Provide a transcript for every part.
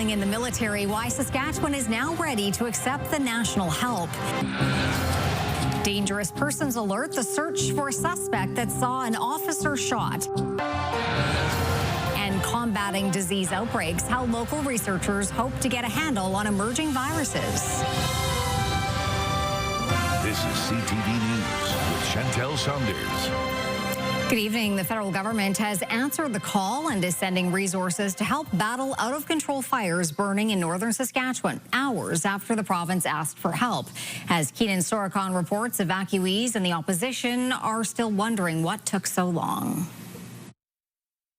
in the military, why Saskatchewan is now ready to accept the national help. Dangerous persons alert, the search for a suspect that saw an officer shot. And combating disease outbreaks, how local researchers hope to get a handle on emerging viruses. This is CTV News with Chantel Saunders. Good evening. The federal government has answered the call and is sending resources to help battle out-of-control fires burning in northern Saskatchewan, hours after the province asked for help. As Keenan Sorokon reports, evacuees and the opposition are still wondering what took so long.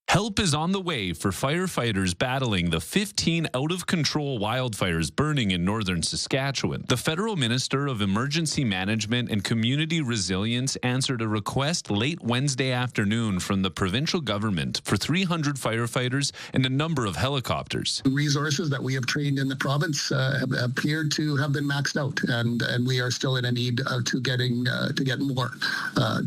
Help is on the way for firefighters battling the 15 out-of-control wildfires burning in northern Saskatchewan. The federal Minister of Emergency Management and Community Resilience answered a request late Wednesday afternoon from the provincial government for 300 firefighters and a number of helicopters. Resources that we have trained in the province appear to have been maxed out, and we are still in a need to get more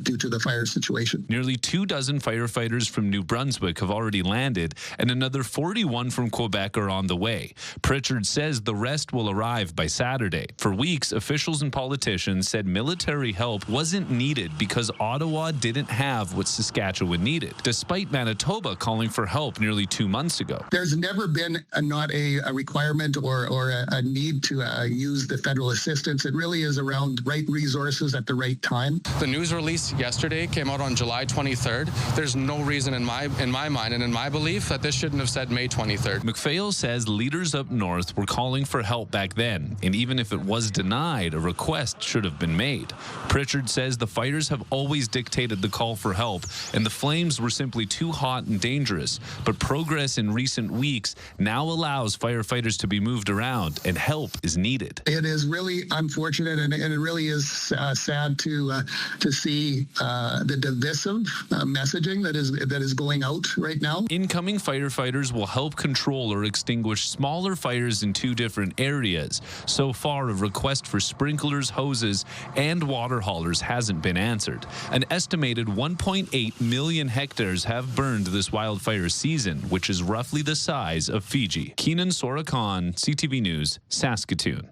due to the fire situation. Nearly 24 firefighters from New Brunswick have already landed, and another 41 from Quebec are on the way. Pritchard says the rest will arrive by Saturday. For weeks, officials and politicians said military help wasn't needed because Ottawa didn't have what Saskatchewan needed, despite Manitoba calling for help nearly 2 months ago. There's never been not a requirement or a need to use the federal assistance. It really is around right resources at the right time. The news release yesterday came out on July 23rd. There's no reason in my mind and in my belief that this shouldn't have said May 23rd. McPhail says leaders up north were calling for help back then, and even if it was denied, a request should have been made. Pritchard says the fires have always dictated the call for help, and the flames were simply too hot and dangerous. But progress in recent weeks now allows firefighters to be moved around, and help is needed. It is really unfortunate, and it really is sad to see the divisive messaging that is going out right now. Incoming firefighters will help control or extinguish smaller fires in 2 different areas. So far, a request for sprinklers, hoses, and water haulers hasn't been answered. An estimated 1.8 million hectares have burned this wildfire season, which is roughly the size of Fiji. Keenan Sorokon, CTV News, Saskatoon.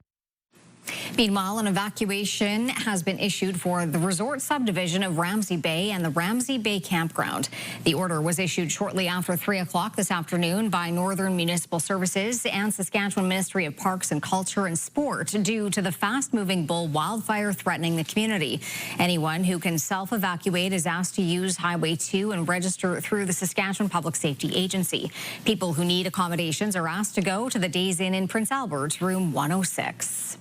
Meanwhile, an evacuation has been issued for the resort subdivision of Ramsey Bay and the Ramsey Bay campground. The order was issued shortly after 3 o'clock this afternoon by Northern Municipal Services and Saskatchewan Ministry of Parks and Culture and Sport due to the fast-moving bull wildfire threatening the community. Anyone who can self-evacuate is asked to use Highway 2 and register through the Saskatchewan Public Safety Agency. People who need accommodations are asked to go to the Days Inn in Prince Albert, room 106.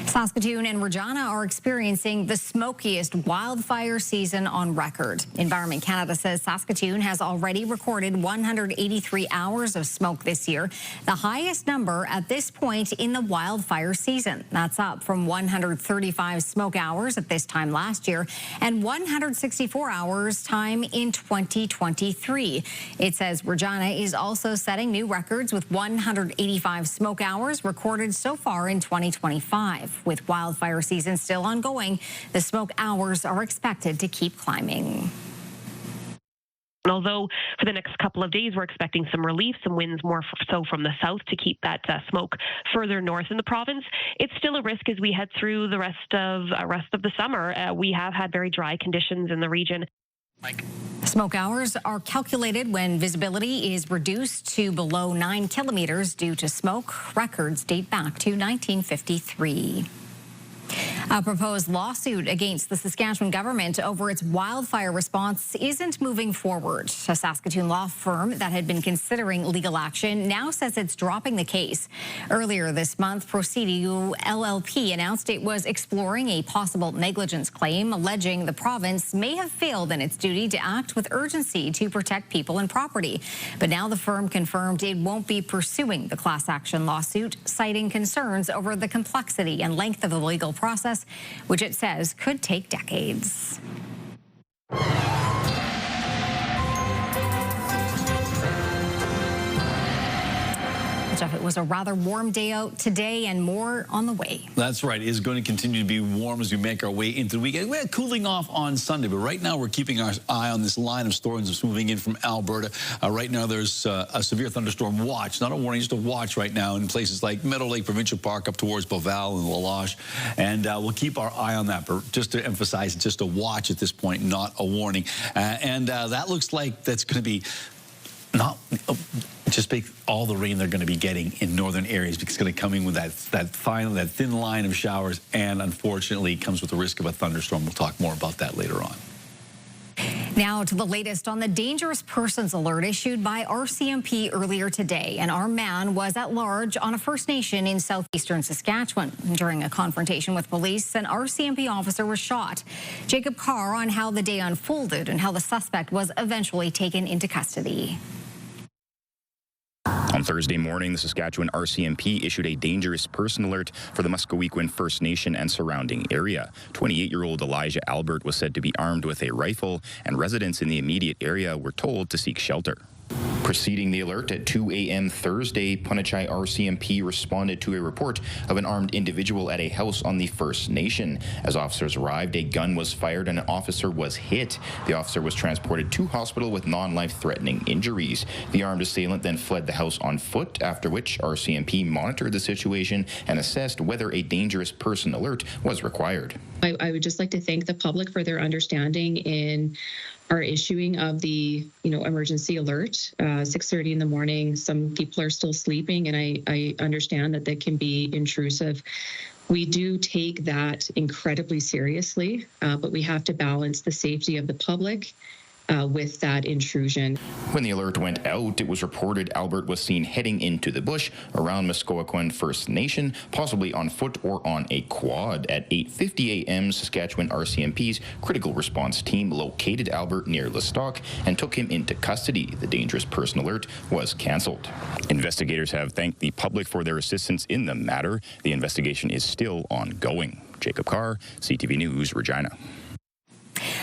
Saskatoon and Regina are experiencing the smokiest wildfire season on record. Environment Canada says Saskatoon has already recorded 183 hours of smoke this year, the highest number at this point in the wildfire season. That's up from 135 smoke hours at this time last year and 164 hours time in 2023. It says Regina is also setting new records with 185 smoke hours recorded so far in 2025. With wildfire season still ongoing, the smoke hours are expected to keep climbing. Although for the next couple of days we're expecting some relief, some winds more so from the south to keep that smoke further north in the province, it's still a risk as we head through the rest of the summer. We have had very dry conditions in the region. Smoke hours are calculated when visibility is reduced to below 9 kilometers due to smoke. Records date back to 1953. A proposed lawsuit against the Saskatchewan government over its wildfire response isn't moving forward. A Saskatoon law firm that had been considering legal action now says it's dropping the case. Earlier this month, Prosidio LLP announced it was exploring a possible negligence claim, alleging the province may have failed in its duty to act with urgency to protect people and property. But now the firm confirmed it won't be pursuing the class action lawsuit, citing concerns over the complexity and length of the legal process, which it says could take decades. Jeff, it was a rather warm day out today and more on the way. That's right. It's going to continue to be warm as we make our way into the weekend. We're cooling off on Sunday, but right now we're keeping our eye on this line of storms that's moving in from Alberta. Right now there's a severe thunderstorm watch, not a warning, just a watch right now in places like Meadow Lake Provincial Park up towards Beauval and Laloche. And we'll keep our eye on that. But just to emphasize, it's just a watch at this point, not a warning. That looks like that's going to be not just all the rain they're going to be getting in northern areas, because it's going to come in with that thin line of showers, and unfortunately comes with the risk of a thunderstorm. We'll talk more about that later on. Now to the latest on the dangerous persons alert issued by RCMP earlier today. An armed man was at large on a First Nation in southeastern Saskatchewan. During a confrontation with police, an RCMP officer was shot. Jacob Carr on how the day unfolded and how the suspect was eventually taken into custody. On Thursday morning, the Saskatchewan RCMP issued a dangerous person alert for the Musqueam First Nation and surrounding area. 28-year-old Elijah Albert was said to be armed with a rifle, and residents in the immediate area were told to seek shelter. Preceding the alert at 2 a.m. Thursday, Punachai RCMP responded to a report of an armed individual at a house on the First Nation. As officers arrived, a gun was fired and an officer was hit. The officer was transported to hospital with non-life-threatening injuries. The armed assailant then fled the house on foot, after which RCMP monitored the situation and assessed whether a dangerous person alert was required. I would just like to thank the public for their understanding in our issuing of the emergency alert. 6:30 in the morning, some people are still sleeping, and I understand that can be intrusive. We do take that incredibly seriously, but we have to balance the safety of the public with that intrusion. When the alert went out, it was reported Albert was seen heading into the bush around Musqueam First Nation, possibly on foot or on a quad. At 8:50 a.m., Saskatchewan RCMP's critical response team located Albert near Lestock and took him into custody. The dangerous person alert was cancelled. Investigators have thanked the public for their assistance in the matter. The investigation is still ongoing. Jacob Carr, CTV News, Regina.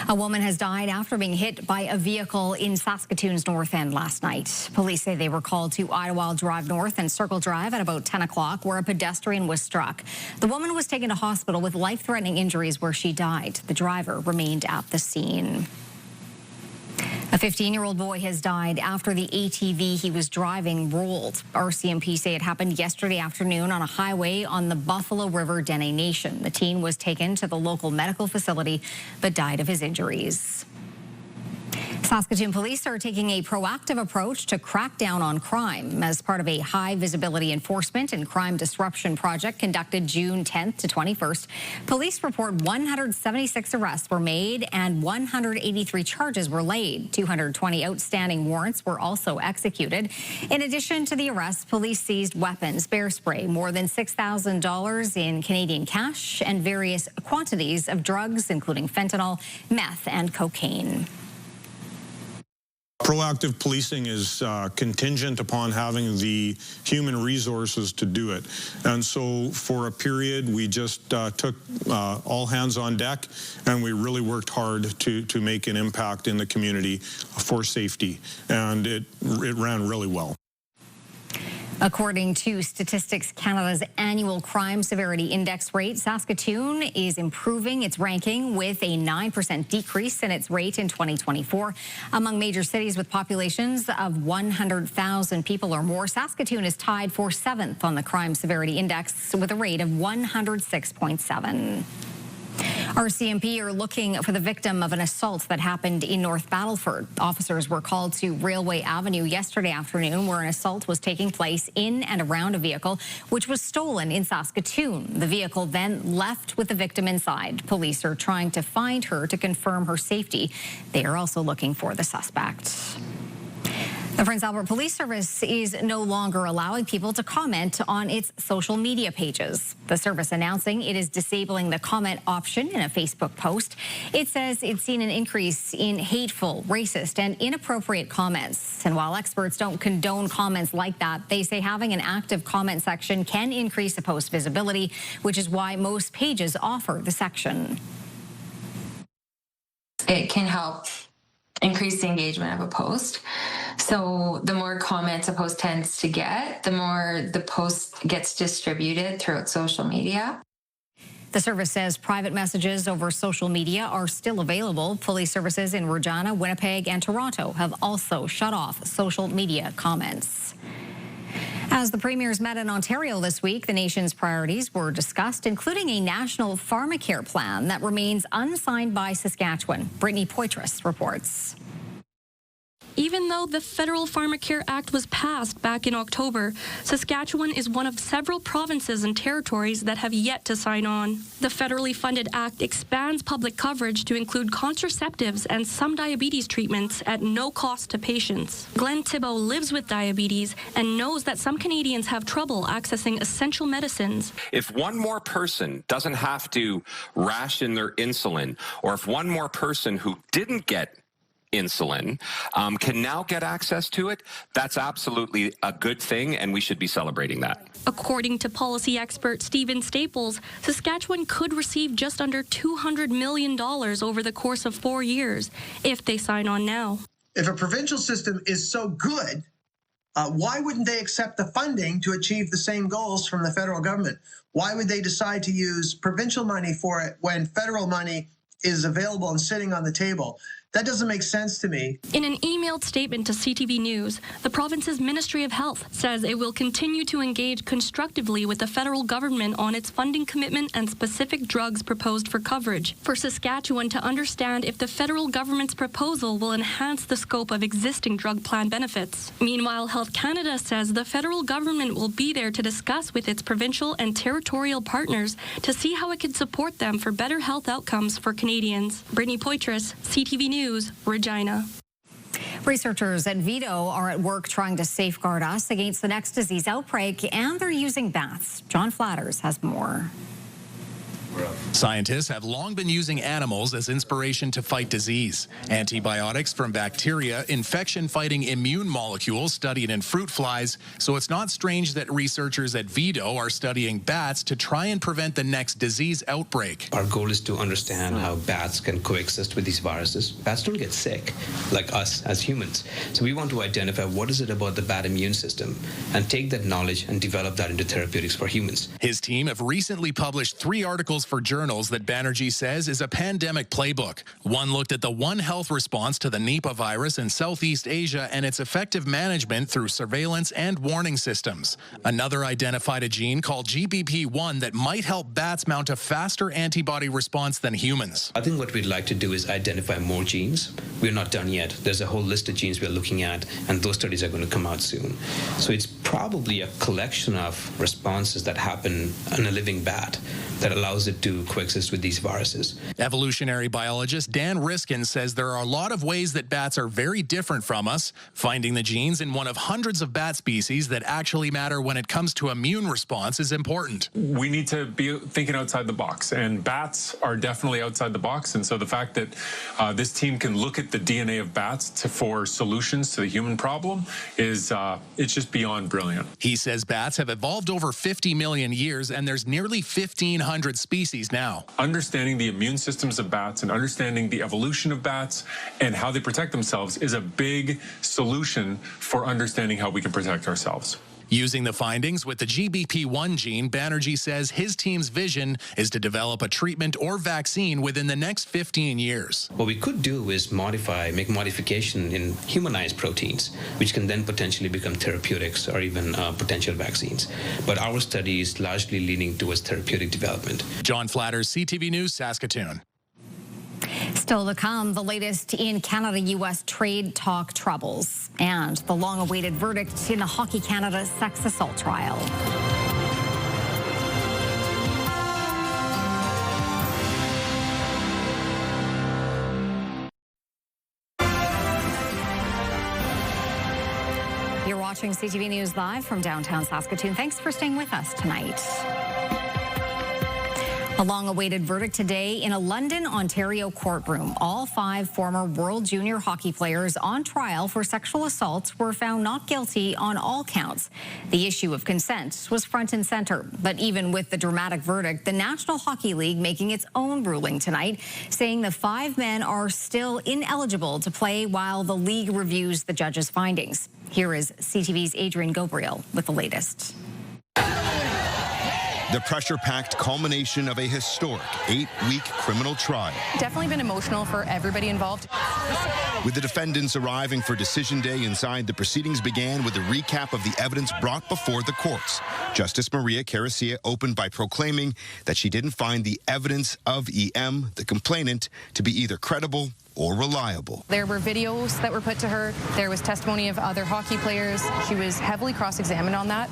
A woman has died after being hit by a vehicle in Saskatoon's North End last night. Police say they were called to Ottawa Drive North and Circle Drive at about 10 o'clock, where a pedestrian was struck. The woman was taken to hospital with life-threatening injuries, where she died. The driver remained at the scene. A 15-year-old boy has died after the ATV he was driving rolled. RCMP say it happened yesterday afternoon on a highway on the Buffalo River Dene Nation. The teen was taken to the local medical facility but died of his injuries. Saskatoon police are taking a proactive approach to crack down on crime as part of a high visibility enforcement and crime disruption project conducted June 10th to 21st. Police report 176 arrests were made and 183 charges were laid. 220 outstanding warrants were also executed. In addition to the arrests, police seized weapons, bear spray, more than $6,000 in Canadian cash, and various quantities of drugs, including fentanyl, meth, and cocaine. Proactive policing is contingent upon having the human resources to do it. And so for a period, we just took all hands on deck, and we really worked hard to make an impact in the community for safety. And it ran really well. According to Statistics Canada's annual crime severity index rate, Saskatoon is improving its ranking with a 9% decrease in its rate in 2024. Among major cities with populations of 100,000 people or more, Saskatoon is tied for 7th on the crime severity index with a rate of 106.7. RCMP are looking for the victim of an assault that happened in North Battleford. Officers were called to Railway Avenue yesterday afternoon, where an assault was taking place in and around a vehicle which was stolen in Saskatoon. The vehicle then left with the victim inside. Police are trying to find her to confirm her safety. They are also looking for the suspect. The Prince Albert Police Service is no longer allowing people to comment on its social media pages. The service announcing it is disabling the comment option in a Facebook post. It says it's seen an increase in hateful, racist, and inappropriate comments. And while experts don't condone comments like that, they say having an active comment section can increase a post visibility, which is why most pages offer the section. It can help increase the engagement of a post. So the more comments a post tends to get, the more the post gets distributed throughout social media. The service says private messages over social media are still available. Police services in Regina, Winnipeg, and Toronto have also shut off social media comments. As the premiers met in Ontario this week, the nation's priorities were discussed, including a national Pharmacare plan that remains unsigned by Saskatchewan. Brittany Poitras reports. Even though the Federal Pharmacare Act was passed back in October, Saskatchewan is one of several provinces and territories that have yet to sign on. The federally funded act expands public coverage to include contraceptives and some diabetes treatments at no cost to patients. Glenn Thibault lives with diabetes and knows that some Canadians have trouble accessing essential medicines. If one more person doesn't have to ration their insulin, or if one more person who didn't get insulin can now get access to it, that's absolutely a good thing, and we should be celebrating that. According to policy expert Stephen Staples, Saskatchewan could receive just under $200 million over the course of 4 years if they sign on now. If a provincial system is so good, why wouldn't they accept the funding to achieve the same goals from the federal government? Why would they decide to use provincial money for it when federal money is available and sitting on the table? That doesn't make sense to me. In an emailed statement to CTV News, the province's Ministry of Health says it will continue to engage constructively with the federal government on its funding commitment and specific drugs proposed for coverage, for Saskatchewan to understand if the federal government's proposal will enhance the scope of existing drug plan benefits. Meanwhile, Health Canada says the federal government will be there to discuss with its provincial and territorial partners to see how it can support them for better health outcomes for Canadians. Brittany Poitras, CTV News, Regina. Researchers at Vito are at work trying to safeguard us against the next disease outbreak, and they're using bats. John Flatters has more. Scientists have long been using animals as inspiration to fight disease. Antibiotics from bacteria, infection-fighting immune molecules studied in fruit flies, so it's not strange that researchers at Vito are studying bats to try and prevent the next disease outbreak. Our goal is to understand how bats can coexist with these viruses. Bats don't get sick like us as humans. So we want to identify what is it about the bat immune system and take that knowledge and develop that into therapeutics for humans. His team have recently published 3 articles for journals that Banerjee says is a pandemic playbook. One looked at the One Health response to the Nipah virus in Southeast Asia and its effective management through surveillance and warning systems. Another identified a gene called GBP1 that might help bats mount a faster antibody response than humans. I think what we'd like to do is identify more genes. We're not done yet. There's a whole list of genes we're looking at, and those studies are going to come out soon. So it's probably a collection of responses that happen in a living bat that allows it to coexist with these viruses. Evolutionary biologist Dan Riskin says there are a lot of ways that bats are very different from us. Finding the genes in one of hundreds of bat species that actually matter when it comes to immune response is important. We need to be thinking outside the box, and bats are definitely outside the box. And so the fact that this team can look at the DNA of bats for solutions to the human problem is it's just beyond brilliant. He says bats have evolved over 50 million years, and there's nearly 1,500 species now. Understanding the immune systems of bats and understanding the evolution of bats and how they protect themselves is a big solution for understanding how we can protect ourselves. Using the findings with the GBP1 gene, Banerjee says his team's vision is to develop a treatment or vaccine within the next 15 years. What we could do is make modification in humanized proteins, which can then potentially become therapeutics or even potential vaccines. But our study is largely leaning towards therapeutic development. John Flatters, CTV News, Saskatoon. Still to come, the latest in Canada-U.S. trade talk troubles and the long-awaited verdict in the Hockey Canada sex assault trial. You're watching CTV News Live from downtown Saskatoon. Thanks for staying with us tonight. A long-awaited verdict today in a London, Ontario courtroom. All 5 former World Junior hockey players on trial for sexual assaults were found not guilty on all counts. The issue of consent was front and center. But even with the dramatic verdict, the National Hockey League making its own ruling tonight, saying the 5 men are still ineligible to play while the league reviews the judge's findings. Here is CTV's Adrian Gabriel with the latest. The pressure-packed culmination of a historic 8-week criminal trial. Definitely been emotional for everybody involved. With the defendants arriving for decision day inside, the proceedings began with a recap of the evidence brought before the courts. Justice Maria Caracia opened by proclaiming that she didn't find the evidence of EM, the complainant, to be either credible or reliable. There were videos that were put to her. There was testimony of other hockey players. She was heavily cross-examined on that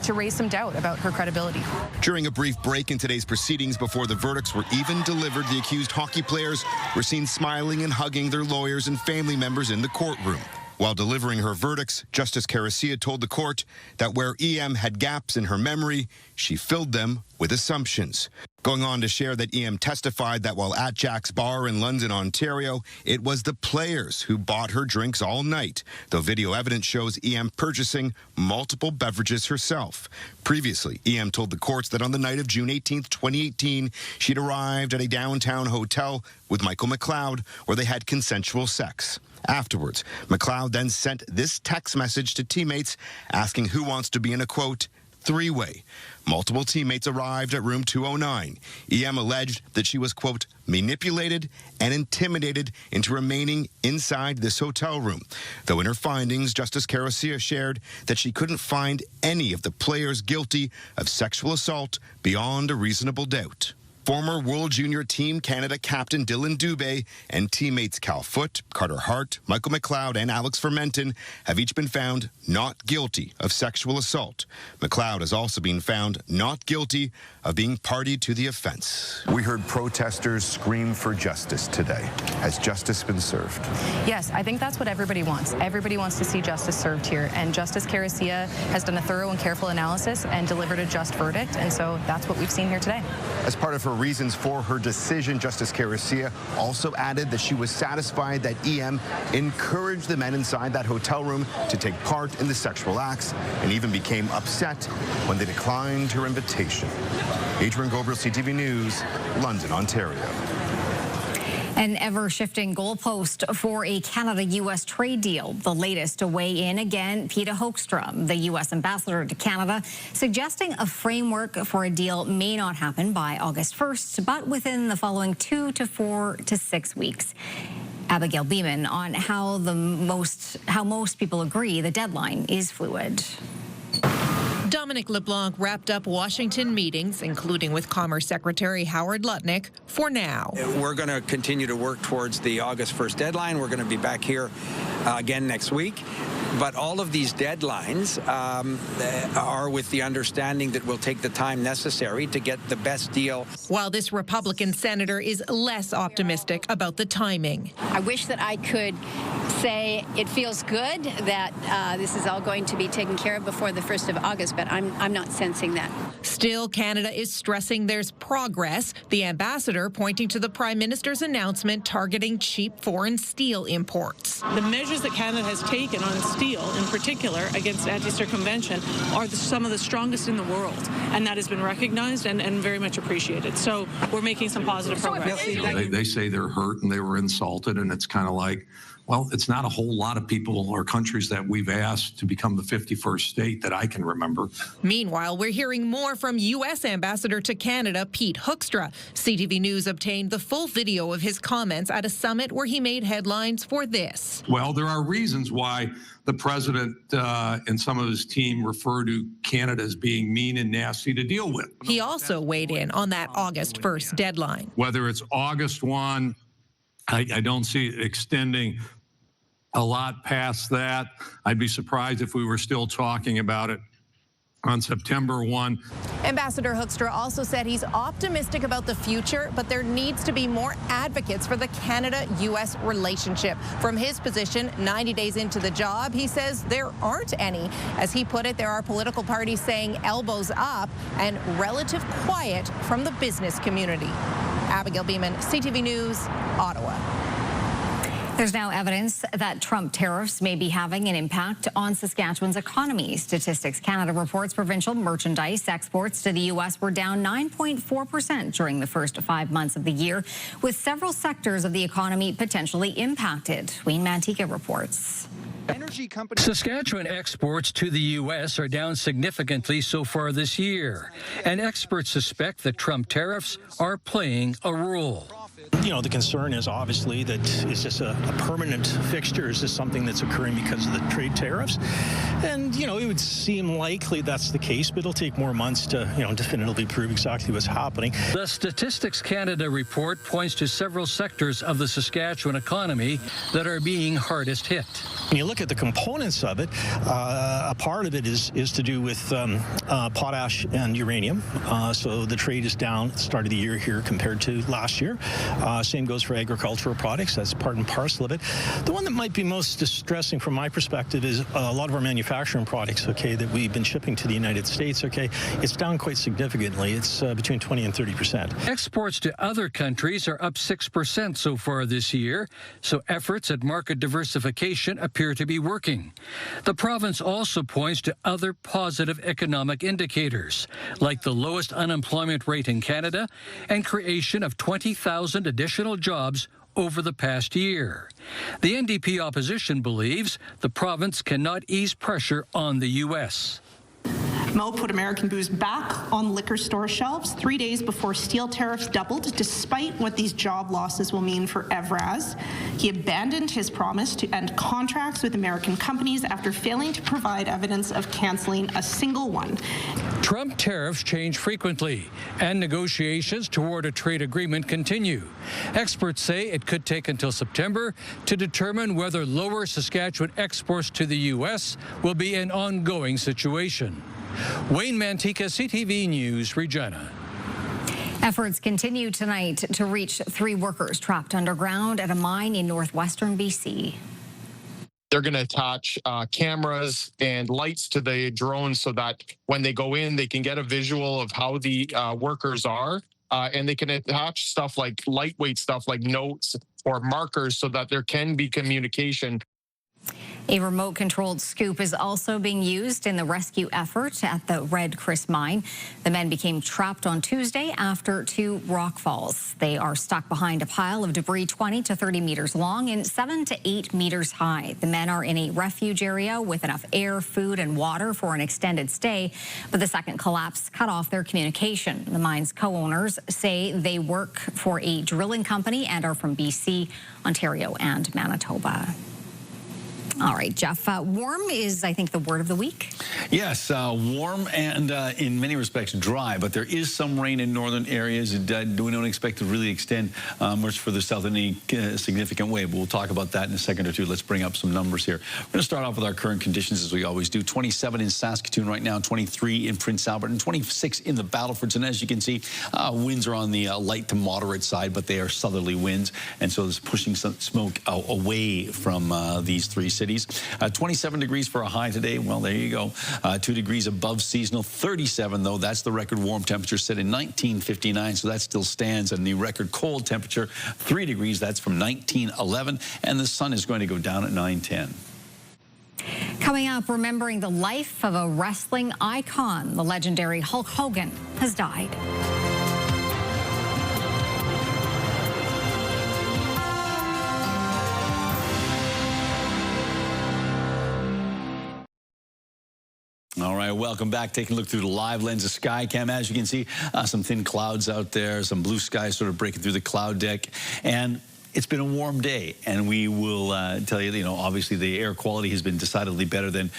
to raise some doubt about her credibility. During a brief break in today's proceedings before the verdicts were even delivered, the accused hockey players were seen smiling and hugging their lawyers and family members in the courtroom. While delivering her verdicts, Justice Caracia told the court that where EM had gaps in her memory, she filled them with assumptions. Going on to share that EM testified that while at Jack's Bar in London, Ontario, it was the players who bought her drinks all night, though video evidence shows EM purchasing multiple beverages herself. Previously, EM told the courts that on the night of June 18, 2018, she'd arrived at a downtown hotel with Michael McLeod, where they had consensual sex. Afterwards, McLeod then sent this text message to teammates asking who wants to be in a, quote, 3-way. Multiple teammates arrived at room 209. EM alleged that she was, quote, manipulated and intimidated into remaining inside this hotel room. Though in her findings, Justice Caracia shared that she couldn't find any of the players guilty of sexual assault beyond a reasonable doubt. Former World Junior Team Canada captain Dylan Dubé and teammates Cal Foote, Carter Hart, Michael McLeod, and Alex Fermenton have each been found not guilty of sexual assault. McLeod has also been found not guilty of being party to the offense. We heard protesters scream for justice today. Has justice been served? Yes, I think that's what everybody wants. Everybody wants to see justice served here, and Justice Caracia has done a thorough and careful analysis and delivered a just verdict, and so that's what we've seen here today. As part of her reasons for her decision, Justice Caracia also added that she was satisfied that EM encouraged the men inside that hotel room to take part in the sexual acts and even became upset when they declined her invitation. Adrian Gabriel, CTV News, London, Ontario. An ever-shifting goalpost for a Canada-U.S. trade deal. The latest to weigh in again, Peter Hoekstra, the U.S. ambassador to Canada, suggesting a framework for a deal may not happen by August 1st, but within the following 2 to 4 to 6 weeks. Abigail Beeman on how most people agree the deadline is fluid. Dominic LeBlanc wrapped up Washington meetings, including with Commerce Secretary Howard Lutnick, for now. We're going to continue to work towards the August 1st deadline. We're going to be back here again next week. But all of these deadlines are with the understanding that we'll take the time necessary to get the best deal. While this Republican senator is less optimistic about the timing. I wish that I could say it feels good that this is all going to be taken care of before the 1st of August, but I'm not sensing that. Still, Canada is stressing there's progress, the ambassador pointing to the Prime Minister's announcement targeting cheap foreign steel imports. The measures that Canada has taken on steel, in particular, against anti-circumvention, are some of the strongest in the world, and that has been recognized and very much appreciated. So we're making some positive progress. They say they're hurt and they were insulted, and it's kind of like, well, it's not a whole lot of people or countries that we've asked to become the 51st state that I can remember. Meanwhile, we're hearing more from U.S. Ambassador to Canada, Pete Hoekstra. CTV News obtained the full video of his comments at a summit where he made headlines for this. Well, there are reasons why the president and some of his team refer to Canada as being mean and nasty to deal with. He also weighed in on that August 1st deadline. Whether it's August 1, I don't see it extending a lot past that. I'd be surprised if we were still talking about it on September 1. Ambassador Hoekstra also said he's optimistic about the future, but there needs to be more advocates for the Canada-U.S. relationship. From his position, 90 days into the job, he says there aren't any. As he put it, there are political parties saying elbows up and relative quiet from the business community. Abigail Beeman, CTV News, Ottawa. There's now evidence that Trump tariffs may be having an impact on Saskatchewan's economy. Statistics Canada reports provincial merchandise exports to the U.S. were down 9.4% during the first 5 months of the year, with several sectors of the economy potentially impacted. Wayne Mantika reports. Saskatchewan exports to the U.S. are down significantly so far this year, and experts suspect that Trump tariffs are playing a role. You know, the concern is obviously that is this a permanent fixture? Is this something that's occurring because of the trade tariffs? And, you know, it would seem likely that's the case, but it'll take more months to, you know, definitively prove exactly what's happening. The Statistics Canada report points to several sectors of the Saskatchewan economy that are being hardest hit. When you look at the components of it, a part of it is to do with potash and uranium. So the trade is down at the start of the year here compared to last year. Same goes for agricultural products. That's part and parcel of it. The one that might be most distressing from my perspective is a lot of our manufacturing products, okay, that we've been shipping to the United States, okay, it's down quite significantly. It's between 20 and 30%. Exports to other countries are up 6% so far this year, so efforts at market diversification appear to be working. The province also points to other positive economic indicators, like the lowest unemployment rate in Canada and creation of 20,000 additional jobs over the past year. The NDP opposition believes the province cannot ease pressure on the U.S. Mo put American booze back on liquor store shelves 3 days before steel tariffs doubled, despite what these job losses will mean for Evraz. He abandoned his promise to end contracts with American companies after failing to provide evidence of canceling a single one. Trump tariffs change frequently, and negotiations toward a trade agreement continue. Experts say it could take until September to determine whether lower Saskatchewan exports to the U.S. will be an ongoing situation. Wayne Mantika, CTV News, Regina. Efforts continue tonight to reach 3 workers trapped underground at a mine in northwestern BC. They're going to attach cameras and lights to the drones so that when they go in, they can get a visual of how the workers are. And they can attach stuff like lightweight stuff like notes or markers so that there can be communication. A remote-controlled scoop is also being used in the rescue effort at the Red Chris mine. The men became trapped on Tuesday after 2 rock falls. They are stuck behind a pile of debris 20 to 30 meters long and 7 to 8 meters high. The men are in a refuge area with enough air, food, and water for an extended stay, but the second collapse cut off their communication. The mine's co-owners say they work for a drilling company and are from BC, Ontario, and Manitoba. All right, Jeff, warm is, I think, the word of the week. Yes, warm and in many respects dry, but there is some rain in northern areas. We don't expect to really extend much further south in any significant way, but we'll talk about that in a second or two. Let's bring up some numbers here. We're going to start off with our current conditions, as we always do. 27 in Saskatoon right now, 23 in Prince Albert, and 26 in the Battlefords. And as you can see, winds are on the light to moderate side, but they are southerly winds, and so it's pushing some smoke away from these 3 cities. 27 degrees for a high today. Well, there you go. 2 degrees above seasonal. 37, though. That's the record warm temperature set in 1959, so that still stands. And the record cold temperature, 3 degrees. That's from 1911. And the sun is going to go down at 9:10. Coming up, remembering the life of a wrestling icon. The legendary Hulk Hogan has died. All right, welcome back. Taking a look through the live lens of Skycam. As you can see, some thin clouds out there, some blue skies sort of breaking through the cloud deck. And it's been a warm day, and we will tell you, obviously the air quality has been decidedly better than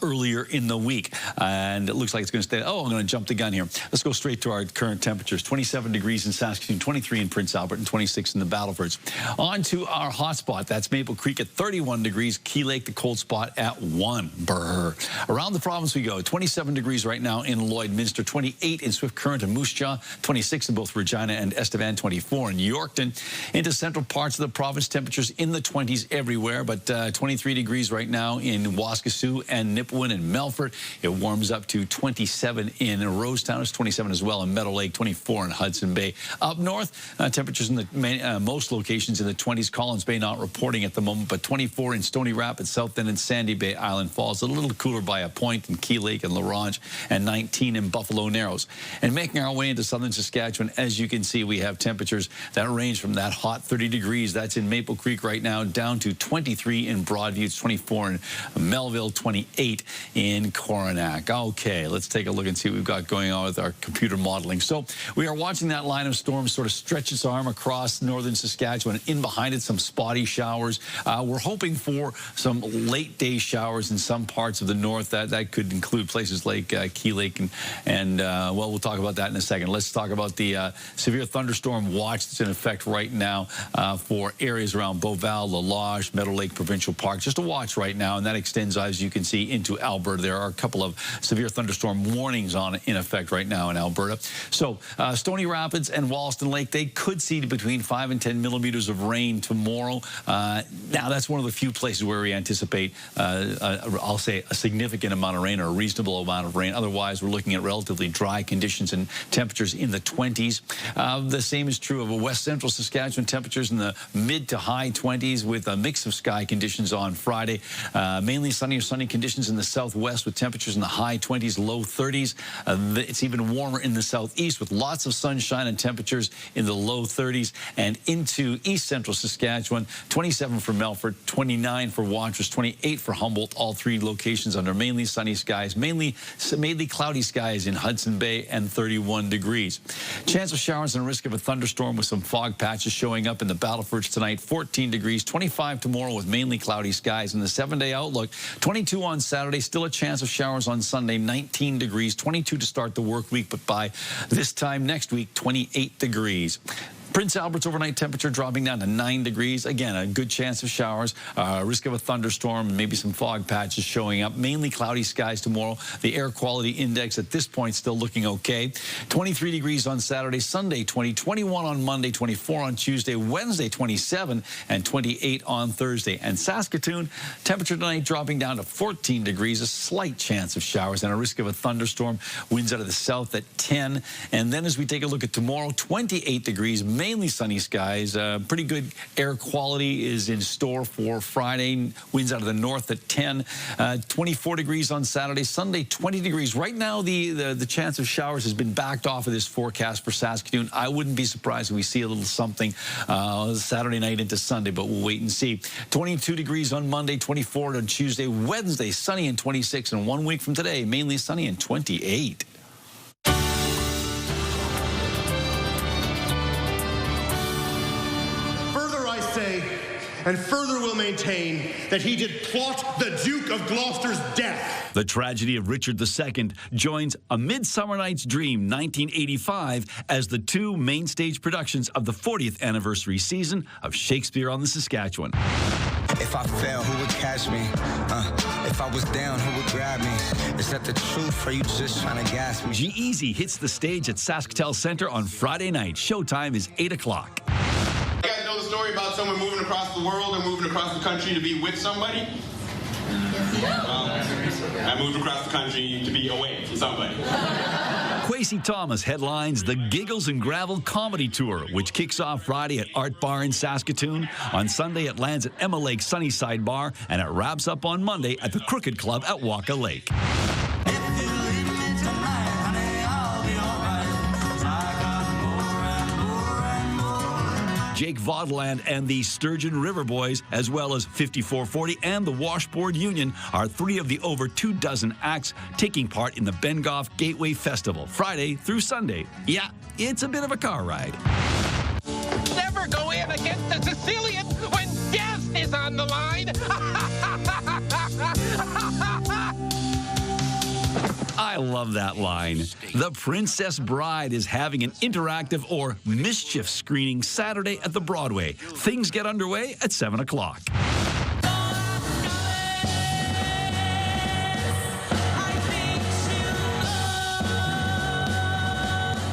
earlier in the week, and it looks like it's going to stay. Oh, I'm going to jump the gun here. Let's go straight to our current temperatures. 27 degrees in Saskatoon, 23 in Prince Albert, and 26 in the Battlefords. On to our hot spot. That's Maple Creek at 31 degrees. Key Lake, the cold spot, at 1. Brr. Around the province we go. 27 degrees right now in Lloydminster, 28 in Swift Current and Moose Jaw, 26 in both Regina and Estevan, 24 in Yorkton. Into central parts of the province, temperatures in the 20s everywhere, but 23 degrees right now in Waskesiu and Nipawin and Melfort. It warms up to 27 in Rosetown. It's 27 as well in Meadow Lake, 24 in Hudson Bay. Up north, temperatures in the most locations in the 20s. Collins Bay not reporting at the moment, but 24 in Stony Rapids, South End, and Sandy Bay Island Falls. A little cooler by a point in Key Lake and La Ronge, and 19 in Buffalo Narrows. And making our way into southern Saskatchewan, as you can see, we have temperatures that range from that hot 30 degrees. That's in Maple Creek right now, down to 23 in Broadview. It's 24 in Melville, 28 in Coronach. Okay, let's take a look and see what we've got going on with our computer modeling. So we are watching that line of storms sort of stretch its arm across northern Saskatchewan. In behind it, some spotty showers. We're hoping for some late day showers in some parts of the north. That could include places like Key Lake and well, we'll talk about that in a second. Let's talk about the severe thunderstorm watch that's in effect right now for areas around Beauval, Lalage, Meadow Lake Provincial Park. Just a watch right now, and that extends, as you can see, into Alberta. There are a couple of severe thunderstorm warnings in effect right now in Alberta. So Stony Rapids and Wollaston Lake, they could see between 5 and 10 millimeters of rain tomorrow. Now, that's one of the few places where we anticipate, I'll say, a significant amount of rain or a reasonable amount of rain. Otherwise, we're looking at relatively dry conditions and temperatures in the 20s. The same is true of West Central Saskatchewan, temperatures in the mid to high 20s with a mix of sky conditions on Friday. Mainly sunny or sunny conditions in the southwest with temperatures in the high 20s, low 30s. It's even warmer in the southeast with lots of sunshine and temperatures in the low 30s. And into east central Saskatchewan, 27 for Melfort, 29 for Watrous, 28 for Humboldt. All three locations under mainly sunny skies, mainly cloudy skies in Hudson Bay, and 31 degrees. Chance of showers and risk of a thunderstorm with some fog patches showing up in the Battlefords tonight. 14 degrees, 25 tomorrow with mainly cloudy skies. In the 7-day outlook, 22 on Saturday, still a chance of showers on Sunday, 19 degrees, 22 to start the work week, but by this time next week, 28 degrees. Prince Albert's overnight temperature dropping down to 9 degrees. Again, a good chance of showers, risk of a thunderstorm, and maybe some fog patches showing up. Mainly cloudy skies tomorrow. The air quality index at this point still looking okay. 23 degrees on Saturday, Sunday 20, 21 on Monday, 24 on Tuesday, Wednesday 27, and 28 on Thursday. And Saskatoon, temperature tonight dropping down to 14 degrees, a slight chance of showers and a risk of a thunderstorm. Winds out of the south at 10. And then as we take a look at tomorrow, 28 degrees, mainly sunny skies. Pretty good air quality is in store for Friday. Winds out of the north at 10. 24 degrees on Saturday. Sunday, 20 degrees. Right now, the chance of showers has been backed off of this forecast for Saskatoon. I wouldn't be surprised if we see a little something Saturday night into Sunday, but we'll wait and see. 22 degrees on Monday, 24 on Tuesday. Wednesday, sunny and 26. And 1 week from today, mainly sunny and 28. And further will maintain that he did plot the Duke of Gloucester's death. The tragedy of Richard II joins A Midsummer Night's Dream 1985 as the two main stage productions of the 40th anniversary season of Shakespeare on the Saskatchewan. If I fell, who would catch me? If I was down, who would grab me? Is that the truth, or are you just trying to gas me? G-Eazy hits the stage at SaskTel Centre on Friday night. Showtime is 8 o'clock. You guys know the story about someone moving across the world or moving across the country to be with somebody? I moved across the country to be away from somebody. Kwesi Thomas headlines the Giggles and Gravel Comedy Tour, which kicks off Friday at Art Bar in Saskatoon. On Sunday, it lands at Emma Lake Sunnyside Bar, and it wraps up on Monday at the Crooked Club at Waka Lake. Jake Vaudeland and the Sturgeon River Boys, as well as 5440 and the Washboard Union, are three of the over 24 acts taking part in the Bengoff Gateway Festival, Friday through Sunday. Yeah, it's a bit of a car ride. Never go in again. the Sicilian when death is on the line. I love that line. The Princess Bride is having an interactive or mischief screening Saturday at the Broadway. Things get underway at 7 o'clock.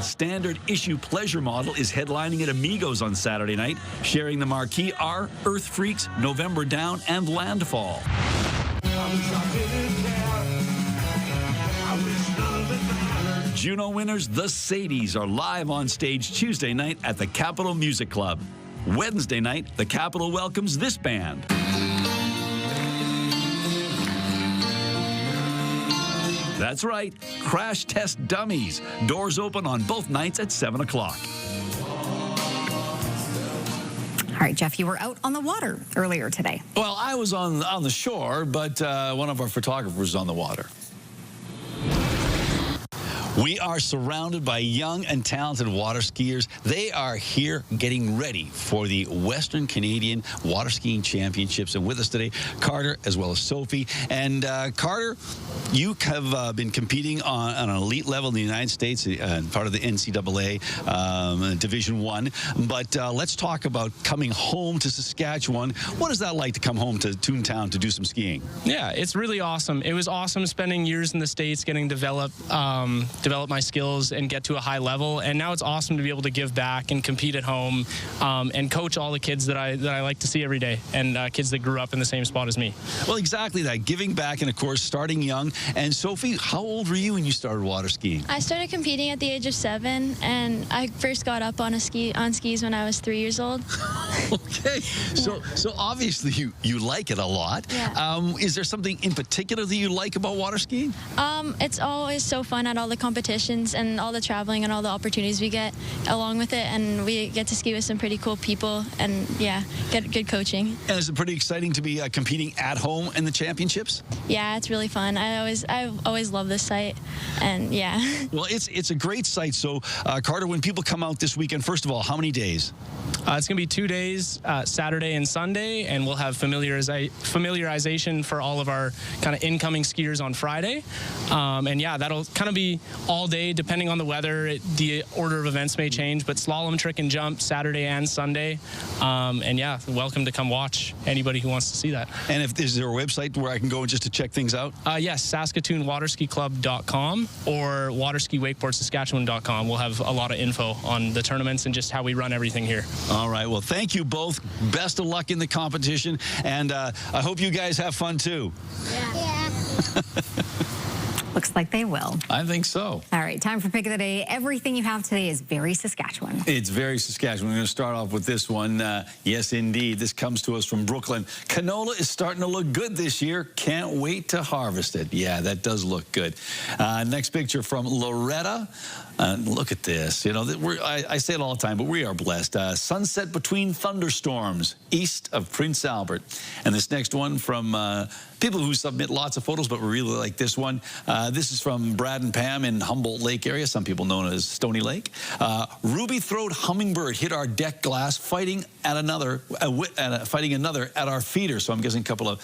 Standard issue pleasure model is headlining at Amigos on Saturday night. Sharing the marquee are Earth Freaks, November Down, and Landfall. Juno winners, the Sadies, are live on stage Tuesday night at the Capitol Music Club. Wednesday night, the Capitol welcomes this band. That's right, Crash Test Dummies. Doors open on both nights at 7 o'clock. All right, Jeff, you were out on the water earlier today. Well, I was on the shore, but one of our photographers was on the water. We are surrounded by young and talented water skiers. They are here getting ready for the Western Canadian Water Skiing Championships. And with us today, Carter, as well as Sophie. And Carter, you have been competing on an elite level in the United States, part of the NCAA Division I. But let's talk about coming home to Saskatchewan. What is that like to come home to Toontown to do some skiing? Yeah, it's really awesome. It was awesome spending years in the States, getting develop my skills and get to a high level, and now it's awesome to be able to give back and compete at home and coach all the kids that I like to see every day, and kids that grew up in the same spot as me. Well, exactly that, giving back, and of course starting young. And Sophie, how old were you when you started water skiing? I started competing at the age of 7, and I first got up on skis when I was 3 years old. Okay, so obviously you like it a lot. Yeah. Is there something in particular that you like about water skiing? It's always so fun at all the competitions and all the traveling and all the opportunities we get along with it, and we get to ski with some pretty cool people, and yeah, get good coaching. And is it pretty exciting to be competing at home in the championships? Yeah, it's really fun. I've always loved this site, and yeah. Well, it's a great site. So Carter, when people come out this weekend, first of all, how many days? It's going to be 2 days, Saturday and Sunday, and we'll have familiarization for all of our kind of incoming skiers on Friday. And yeah, that'll kind of be all day, depending on the weather. The order of events may change, but slalom, trick, and jump Saturday and Sunday. And yeah, welcome to come watch, anybody who wants to see that. And is there a website where I can go just to check things out? Yes, SaskatoonWaterSkiClub.com or WaterSkiWakeboardSaskatchewan.com. We'll have a lot of info on the tournaments and just how we run everything here. All right. Well, thank you both. Best of luck in the competition, and I hope you guys have fun too. Yeah. Looks like they will. I think so. All right, time for Pick of the Day. Everything you have today is very Saskatchewan. It's very Saskatchewan. We're going to start off with this one. Yes, indeed. This comes to us from Brooklyn. Canola is starting to look good this year. Can't wait to harvest it. Yeah, that does look good. Next picture from Loretta. Look at this. You know, I say it all the time, but we are blessed. Sunset between thunderstorms east of Prince Albert. And this next one from people who submit lots of photos, but we really like this one. This is from Brad and Pam in Humboldt Lake area, some people know it as Stony Lake. Ruby-throat hummingbird hit our deck glass, fighting another at our feeder. So I'm guessing a couple of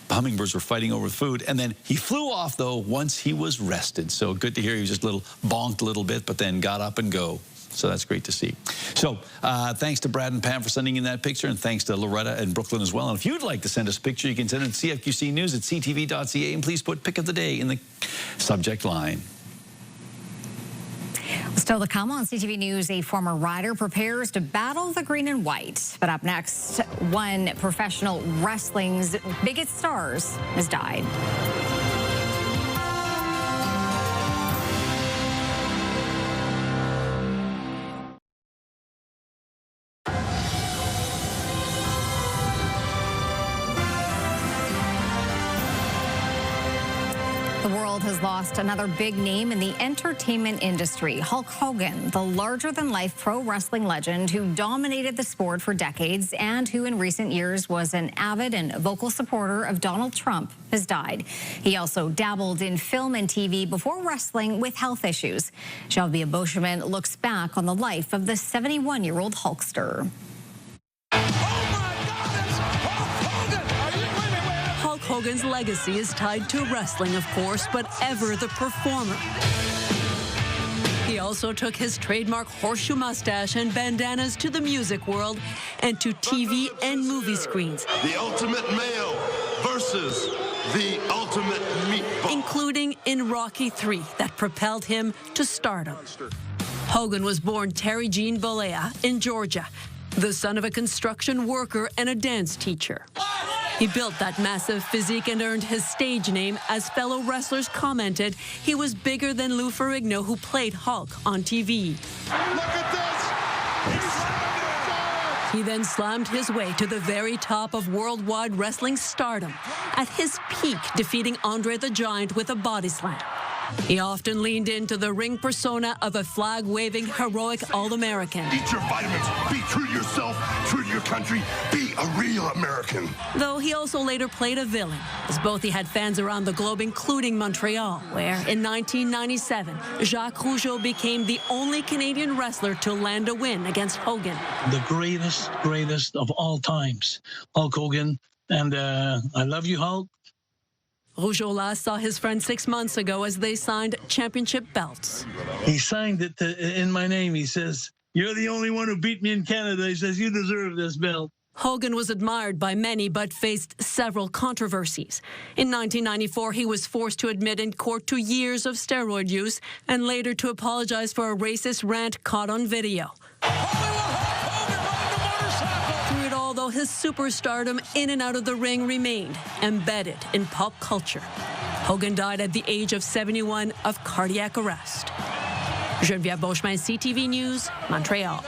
hummingbirds were fighting over food, and then he flew off though once he was rested. So good to hear. He was just bonked a little bit, but then got up and go. So that's great to see. So thanks to Brad and Pam for sending in that picture, and thanks to Loretta and Brooklyn as well. And if you'd like to send us a picture, you can send it to CFQCnews@ctv.ca, and please put Pick of the Day in the subject line. Still to come on CTV News, a former rider prepares to battle the green and white. But up next, one professional wrestling's biggest stars has died. The world has lost another big name in the entertainment industry. Hulk Hogan, the larger-than-life pro wrestling legend who dominated the sport for decades and who in recent years was an avid and vocal supporter of Donald Trump, has died. He also dabbled in film and TV before wrestling with health issues. Shelby Boschman looks back on the life of the 71-year-old Hulkster. Hogan's legacy is tied to wrestling, of course, but ever the performer. He also took his trademark horseshoe mustache and bandanas to the music world and to TV and movie screens. The ultimate male versus the ultimate meatball. Including in Rocky III, that propelled him to stardom. Hogan was born Terry Jean Bolea in Georgia, the son of a construction worker and a dance teacher. He built that massive physique and earned his stage name. As fellow wrestlers commented, he was bigger than Lou Ferrigno, who played Hulk on TV. Look at this! He then slammed his way to the very top of worldwide wrestling stardom, at his peak defeating Andre the Giant with a body slam. He often leaned into the ring persona of a flag-waving, heroic All-American. Eat your vitamins. Be true to yourself, true to your country. Be a real American. Though he also later played a villain, as both he had fans around the globe, including Montreal, where in 1997, Jacques Rougeau became the only Canadian wrestler to land a win against Hogan. The greatest of all times, Hulk Hogan. And I love you, Hulk. Rougeau last saw his friend 6 months ago as they signed championship belts. He signed it in my name. He says, "You're the only one who beat me in Canada." He says, "You deserve this belt." Hogan was admired by many, but faced several controversies. In 1994, he was forced to admit in court to years of steroid use and later to apologize for a racist rant caught on video. Through it all, though, his superstardom in and out of the ring remained embedded in pop culture. Hogan died at the age of 71 of cardiac arrest. Geneviève Beauchemin, CTV News, Montreal.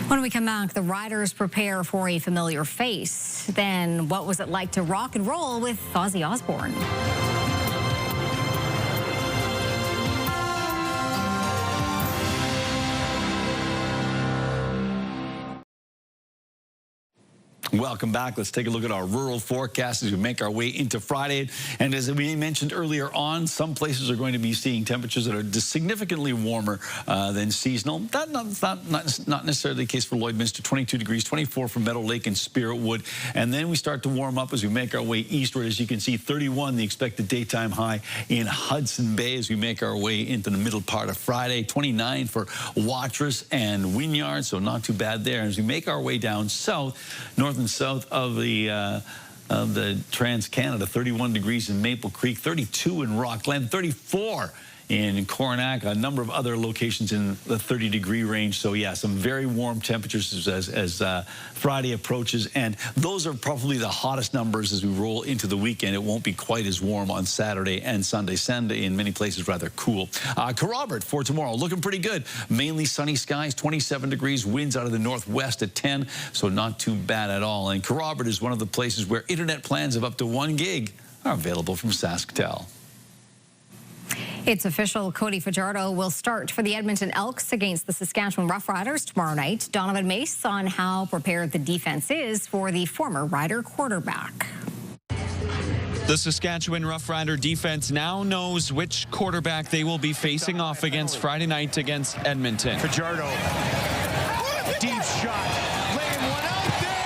When we come back, the riders prepare for a familiar face. Then what was it like to rock and roll with Ozzy Osbourne? Welcome back. Let's take a look at our rural forecast as we make our way into Friday. And as we mentioned earlier on, some places are going to be seeing temperatures that are significantly warmer than seasonal. That's not necessarily the case for Lloydminster. 22 degrees, 24 for Meadow Lake and Spirit Wood. And then we start to warm up as we make our way eastward. As you can see, 31, the expected daytime high in Hudson Bay as we make our way into the middle part of Friday. 29 for Watrous and Wynyard, so not too bad there. As we make our way down south, north and south of the Trans-Canada, 31 degrees in Maple Creek, 32 in Rockland, 34 in Coronach, a number of other locations in the 30-degree range. So, yeah, some very warm temperatures as Friday approaches. And those are probably the hottest numbers as we roll into the weekend. It won't be quite as warm on Saturday and Sunday. Sunday, in many places, rather cool. Kerrobert for tomorrow, looking pretty good. Mainly sunny skies, 27 degrees, winds out of the northwest at 10, so not too bad at all. And Kerrobert is one of the places where internet plans of up to 1 gig are available from SaskTel. It's official. Cody Fajardo will start for the Edmonton Elks against the Saskatchewan Roughriders tomorrow night. Donovan Mace on how prepared the defense is for the former Rider quarterback. The Saskatchewan Roughrider defense now knows which quarterback they will be facing off against Friday night against Edmonton. Fajardo, deep shot, laying one out there.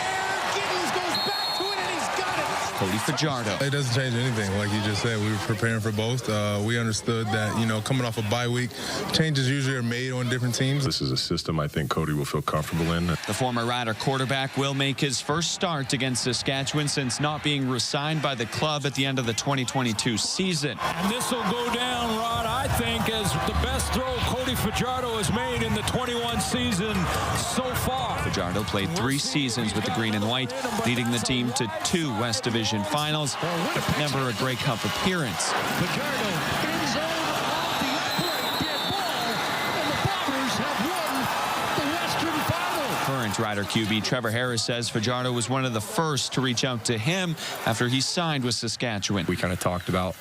Giddens goes back to it, and he's got it. Cody Fajardo. It doesn't change anything. Like you just said, we were preparing for both. We understood that, you know, coming off a bye week, changes usually are made on different teams. This is a system I think Cody will feel comfortable in. The former Rider quarterback will make his first start against Saskatchewan since not being re-signed by the club at the end of the 2022 season. And this will go down, Rod, I think, as the best throw Cody Fajardo has made in the 21 season so far. Fajardo played 3 seasons with the Green and White, leading the team to 2 West Division finals, but never a Grey Cup appearance. Fajardo in zone off the upright dead ball, and the Bombers have won the Western Final. Current Rider QB Trevor Harris says Fajardo was one of the first to reach out to him after he signed with Saskatchewan. We kind of talked about,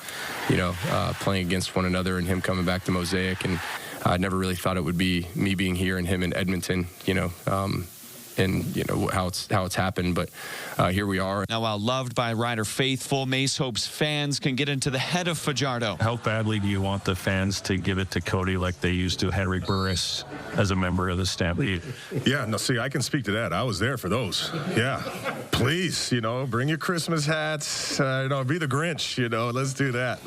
you know, playing against one another and him coming back to Mosaic, and I never really thought it would be me being here and him in Edmonton, you know. you know how it's happened, but here we are. Now, while loved by rider faithful, Mace hopes fans can get into the head of Fajardo. How badly do you want the fans to give it to Cody like they used to Henry Burris as a member of the Stampede? Yeah, no, see, I can speak to that. I was there for those. Yeah, please, you know, bring your Christmas hats. You know, be the Grinch. You know, let's do that.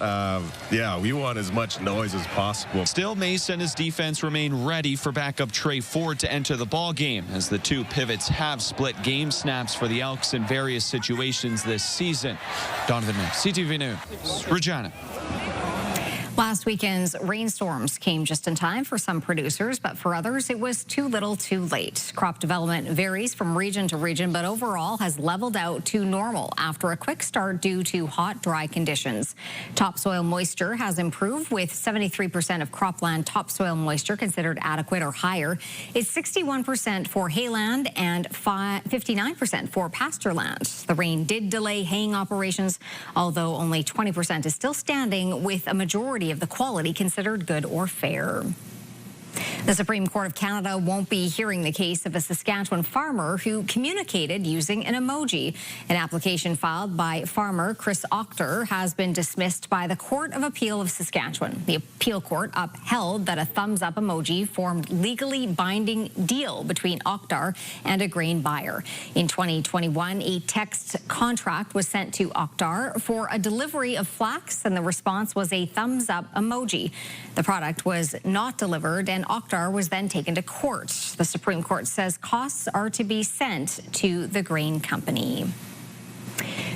Yeah, we want as much noise as possible. Still, Mace and his defense remain ready for backup Trey Ford to enter the ball game, as the two pivots have split game snaps for the Elks in various situations this season. Donovan May, CTV News, Regina. Last weekend's rainstorms came just in time for some producers, but for others, it was too little too late. Crop development varies from region to region, but overall has leveled out to normal after a quick start due to hot, dry conditions. Topsoil moisture has improved, with 73% of cropland topsoil moisture considered adequate or higher. It's 61% for hayland and 59% for pasture land. The rain did delay haying operations, although only 20% is still standing, with a majority of the quality considered good or fair. The Supreme Court of Canada won't be hearing the case of a Saskatchewan farmer who communicated using an emoji. An application filed by farmer Chris Octor has been dismissed by the Court of Appeal of Saskatchewan. The appeal court upheld that a thumbs-up emoji formed legally binding deal between Octor and a grain buyer. In 2021, a text contract was sent to Octor for a delivery of flax, and the response was a thumbs-up emoji. The product was not delivered, and Octor was then taken to court. The Supreme Court says costs are to be sent to the grain company.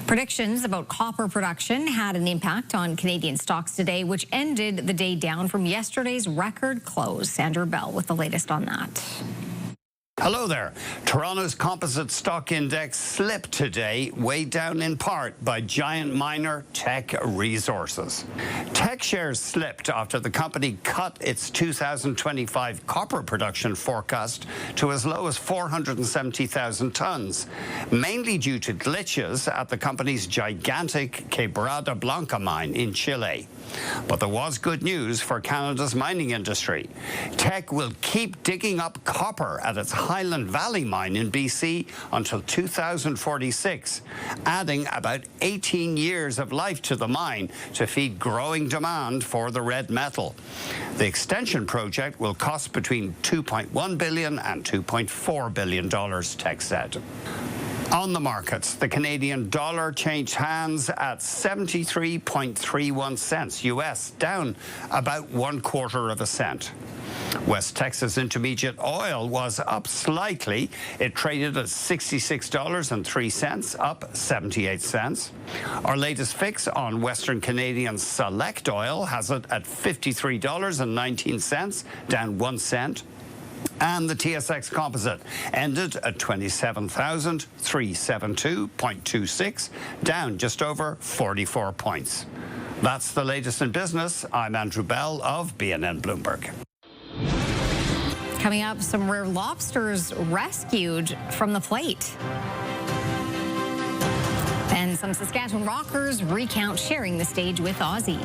Predictions about copper production had an impact on Canadian stocks today, which ended the day down from yesterday's record close. Andrew Bell with the latest on that. Hello there. Toronto's composite stock index slipped today, weighed down in part by giant miner Teck Resources. Teck shares slipped after the company cut its 2025 copper production forecast to as low as 470,000 tons, mainly due to glitches at the company's gigantic Quebrada Blanca mine in Chile. But there was good news for Canada's mining industry. Teck will keep digging up copper at its Highland Valley mine in BC until 2046, adding about 18 years of life to the mine to feed growing demand for the red metal. The extension project will cost between $2.1 billion and $2.4 billion, Teck said. On the markets, the Canadian dollar changed hands at 73.31 cents US, down about 1/4 cent. West Texas Intermediate oil was up slightly. It traded at $66.03, up 78 cents. Our latest fix on Western Canadian Select oil has it at $53.19, down 1 cent. And the TSX Composite ended at 27,372.26, down just over 44 points. That's the latest in business. I'm Andrew Bell of BNN Bloomberg. Coming up, some rare lobsters rescued from the plate. And some Saskatchewan rockers recount sharing the stage with Ozzy.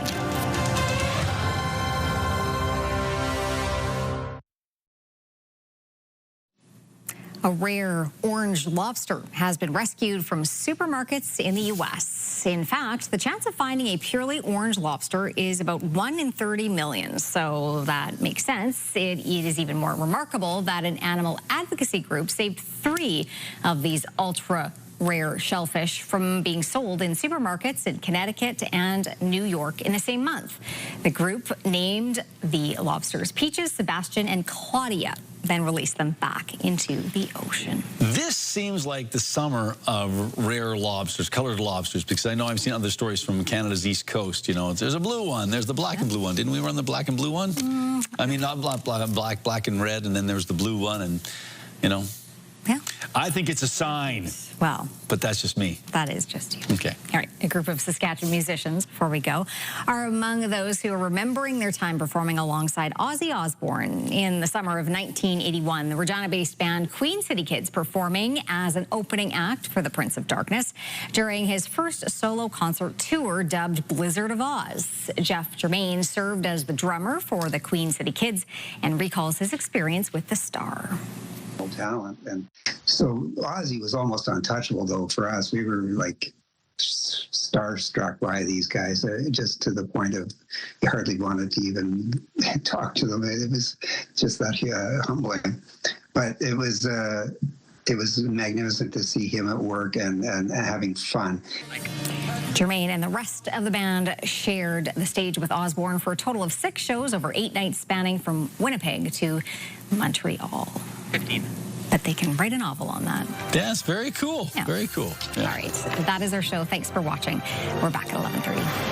A rare orange lobster has been rescued from supermarkets in the U.S. In fact, the chance of finding a purely orange lobster is about 1 in 30 million. So that makes sense. It is even more remarkable that an animal advocacy group saved 3 of these ultra rare shellfish from being sold in supermarkets in Connecticut and New York in the same month. The group named the lobsters Peaches, Sebastian, and Claudia, then released them back into the ocean. This seems like the summer of rare lobsters, colored lobsters, because I know I've seen other stories from Canada's East Coast. You know, there's a blue one, there's the black and blue one. Didn't we run the black and blue one? I mean, not black and red, and then there's the blue one, and, you know. Yeah. I think it's a sign. Well. But that's just me. That is just you. Okay. All right. A group of Saskatchewan musicians, before we go, are among those who are remembering their time performing alongside Ozzy Osbourne. In the summer of 1981, the Regina-based band Queen City Kids performing as an opening act for the Prince of Darkness during his first solo concert tour dubbed Blizzard of Oz. Jeff Germain served as the drummer for the Queen City Kids and recalls his experience with the star. talent. And so Ozzy was almost untouchable, though, for us. We were like starstruck by these guys, just to the point of you hardly wanted to even talk to them. It was just that humbling. But it was magnificent to see him at work and having fun. Jermaine and the rest of the band shared the stage with Osborne for a total of 6 shows over 8 nights, spanning from Winnipeg to Montreal. 15. But they can write a novel on that. That's very cool. Yeah. Very cool. Yeah. All right. That is our show. Thanks for watching. We're back at 11:30.